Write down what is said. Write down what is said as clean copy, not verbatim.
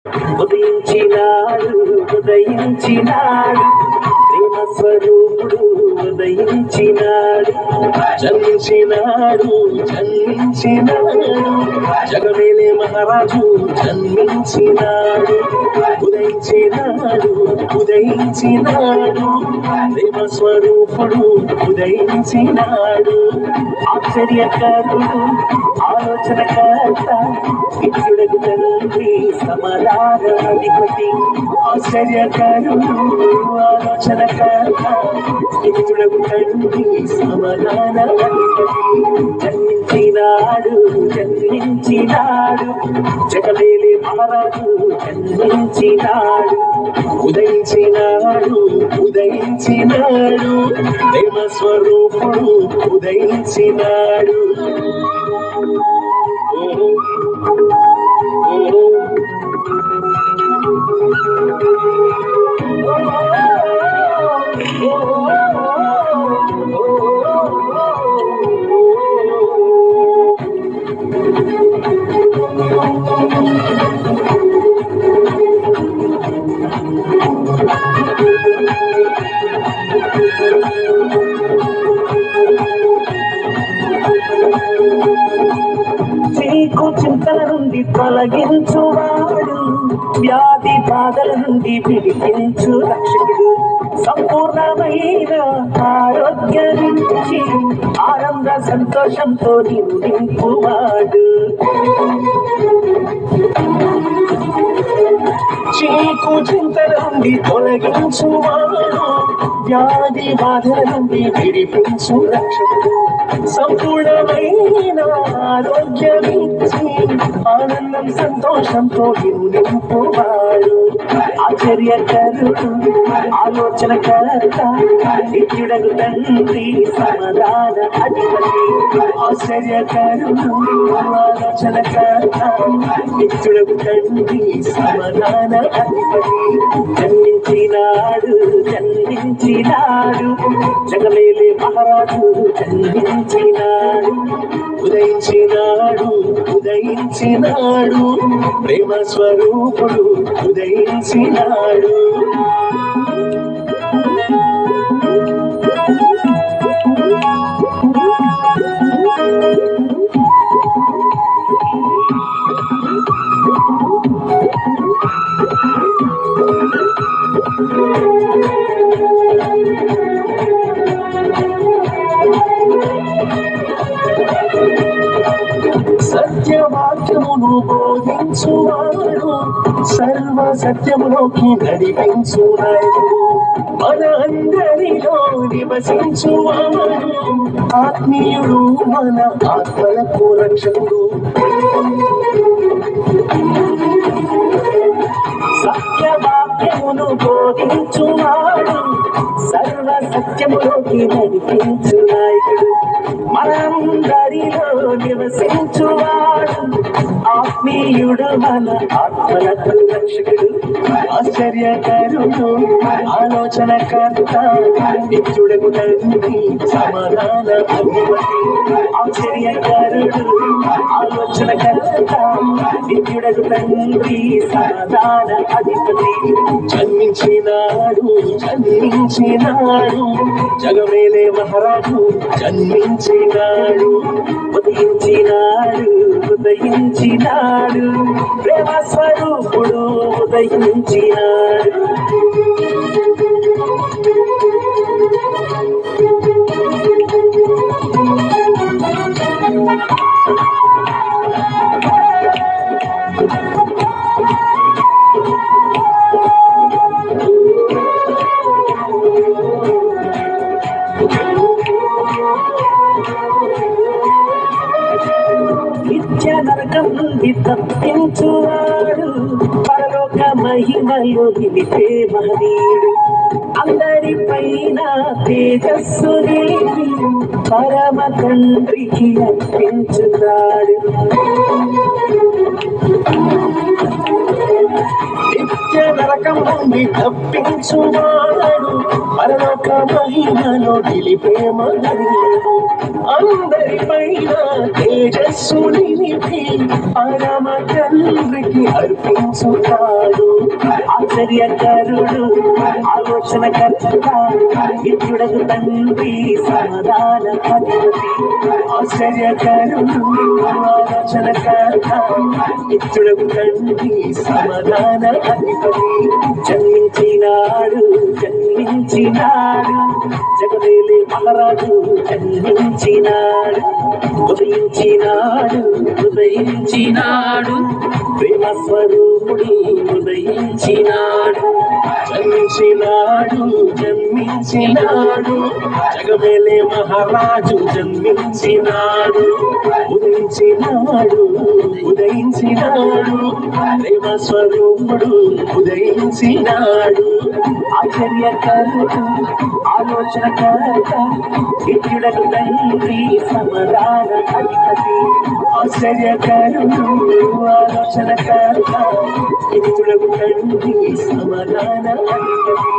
ఉదయించినాడు ఉదయించినాడు ప్రేమ స్వరూపుడు ఉదయించినాడు జన్మించినాడు జన్మించినాడు జగమేలే మహారాజు జన్మించినాడు ఉదయించినాడు ఉదయించినాడు ప్రేమ స్వరూపుడు ఉదయించినాడు ఆశ్చర్యకరుడు ఆలోచనకర్త నిత్యుడకు తండ్రి సమాధానాధిపతి ఆశ్చర్యకరుడు ఆలోచనకర్త నిత్యుడకు తండ్రి సమాధానాధిపతి జన్మించినాడు జన్మించినాడు జగమేలే మహారాజు జన్మించినాడు ఉదయించినాడు ఉదయించినాడు ప్రేమ స్వరూపుడు ఉదయించినాడు చీకు చింతల నుండి తొలగించువాడు వ్యాధి బాధల నుండి విడిపించు రక్షకుడు సంపూర్ణమైన ఆరోగ్యమిచ్చి ఆనంద సంతోషంతో నింపువాడు చీకు చింతల నుండి తొలగించువాడు వ్యాధి బాధల నుండి విడిపించు రక్షకుడు సంపూర్ణమైన ఆరోగ్యమిచ్చి ఆనందం సంతోషంతో నింపువాడు ఆశ్చర్యకరుడు ఆలోచనకర్త నిత్యుడకు తండ్రి సమాధాన అధిపతి ఆశ్చర్యకరుడు ఆలోచనకర్త నిత్యుడకు తండ్రి సమాధాన అధిపతి జన్మించినాడు జన్మించినాడు జగమేలే మహారాజు జన్మించినాడు ఉదయించినాడు ఉదయించినాడు ప్రేమ స్వరూపుడు ఉదయించినాడు సత్యవాక్యమును బోధించువాడు సర్వ సత్యములోకి నడిపించువాడు మన అందరిలో నివసించువాడు ఆత్మీయుడు మన ఆత్మలకు రక్షకుడు సత్యవాక్యమును బోధించువాడు సర్వ సత్యములోకి నడిపించు నాయకుడు మనందరిలో నివసించువాడు ఆత్మీయుడు మన ఆత్మలకు రక్షకుడు ఆశ్చర్యకరుడు ఆలోచనకర్త నిత్యుడకు తండ్రి సమాధాన అధిపతి ఆశ్చర్యకరుడు ఆలోచనకర్త నిత్యుడకు తండ్రి సమాధాన అధిపతి జన్మించినాడు జన్మించినాడు జగమేలే మహారాజు జన్మించినాడు ఉదయించినాడు ఉదయించినాడు ప్రేమ స్వరూపుడు ఉదయించినాడు నిత్య నరకం నుండి తప్పించువాడు పరలోక మహిమలో నిలిపే మహనీయుడు అందరిపైన తేజస్సు నీకి పరమ తండ్రికి అర్పించుతాడు నిత్య నరకం నుండి తప్పించువాడు పరలోక మహిమలో నిలిపే మహనీయుడు అందరిపైన తేజస్సు నిలిపి పరమ తండ్రికి అర్పించుతాడు ఆశ్చర్యకరుడు ఆలోచనకర్త నిత్యుడగు తండ్రి సమాధాన అధిపతి ఆశ్చర్యకరుడు ఆలోచనకర్త నిత్యుడగు తండ్రి సమాధాన అధిపతి జన్మించినాడు జగమేలే మహారాజు జన్మించినాడు ఉదయించినాడు ప్రేమ స్వరూపుడు ఉదయించినాడు జన్మించినాడు జగమేలే మహారాజు జన్మించినాడు ఉదయించినాడు ప్రేమ స్వరూపుడు ఉదయించినాడు ఆశ్చర్యకరుడు ఆలోచనకర్త నిత్యుడగు తండ్రి సమాధాన అధిపతి ఆశ్చర్యకరుడు ఆలోచనకర్త నిత్యుడగు తండ్రి సమాధాన అధిపతి